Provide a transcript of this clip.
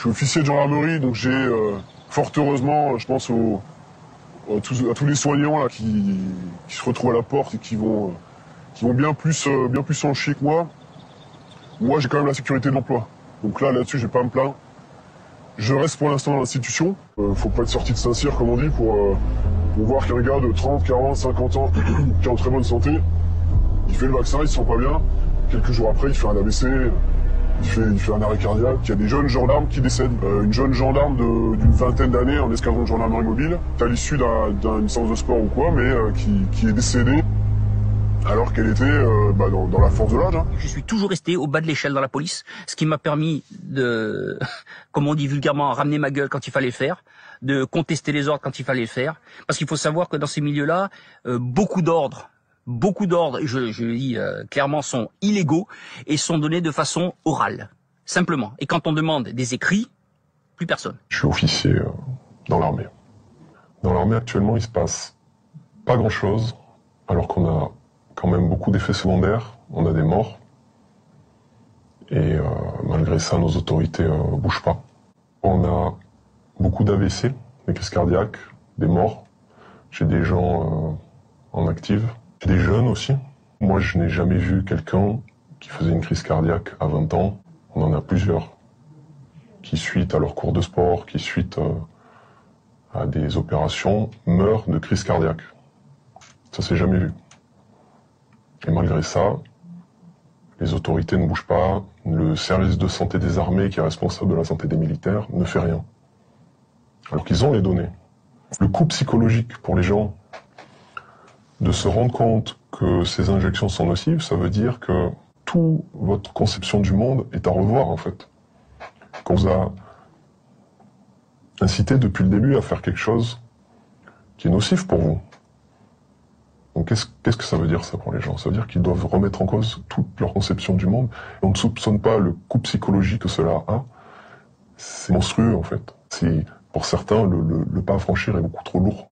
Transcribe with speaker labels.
Speaker 1: suis officier de gendarmerie, donc j'ai fort heureusement, je pense à tous les soignants là, qui se retrouvent à la porte et qui vont bien plus en chier que moi. Moi, j'ai quand même la sécurité de l'emploi. Donc là-dessus, je vais pas me plaindre. Je reste pour l'instant dans l'institution. Faut pas être sorti de Saint-Cyr, comme on dit, pour voir qu'un gars de 30, 40, 50 ans, qui est en très bonne santé, il fait le vaccin, il se sent pas bien. Quelques jours après, il fait un AVC, il fait un arrêt cardiaque. Il y a des jeunes gendarmes qui décèdent. Une jeune gendarme d'une vingtaine d'années en escadron de gendarmerie mobile, à l'issue d'une séance de sport ou quoi, mais qui est décédée alors qu'elle était dans la force de l'âge. Hein.
Speaker 2: Je suis toujours resté au bas de l'échelle dans la police, ce qui m'a permis de, comme on dit vulgairement, ramener ma gueule quand il fallait le faire, de contester les ordres quand il fallait le faire. Parce qu'il faut savoir que dans ces milieux-là, beaucoup d'ordres, je le dis clairement, sont illégaux et sont donnés de façon orale, simplement. Et quand on demande des écrits, plus personne.
Speaker 3: Je suis officier dans l'armée. Dans l'armée, actuellement, il se passe pas grand-chose, alors qu'on a quand même beaucoup d'effets secondaires, on a des morts, et malgré ça, nos autorités bougent pas. On a beaucoup d'AVC, des crises cardiaques, des morts, j'ai des gens en active, j'ai des jeunes aussi. Moi, je n'ai jamais vu quelqu'un qui faisait une crise cardiaque à 20 ans, on en a plusieurs, qui suite à leur cours de sport, qui suite à des opérations, meurent de crise cardiaque. Ça s'est jamais vu. Et malgré ça, les autorités ne bougent pas, le service de santé des armées, qui est responsable de la santé des militaires, ne fait rien. Alors qu'ils ont les données. Le coût psychologique pour les gens de se rendre compte que ces injections sont nocives, ça veut dire que toute votre conception du monde est à revoir en fait. Qu'on vous a incité depuis le début à faire quelque chose qui est nocif pour vous. Donc qu'est-ce que ça veut dire ça pour les gens? Ça veut dire qu'ils doivent remettre en cause toute leur conception du monde. On ne soupçonne pas le coût psychologique que cela a. C'est monstrueux en fait. Pour certains, le pas à franchir est beaucoup trop lourd.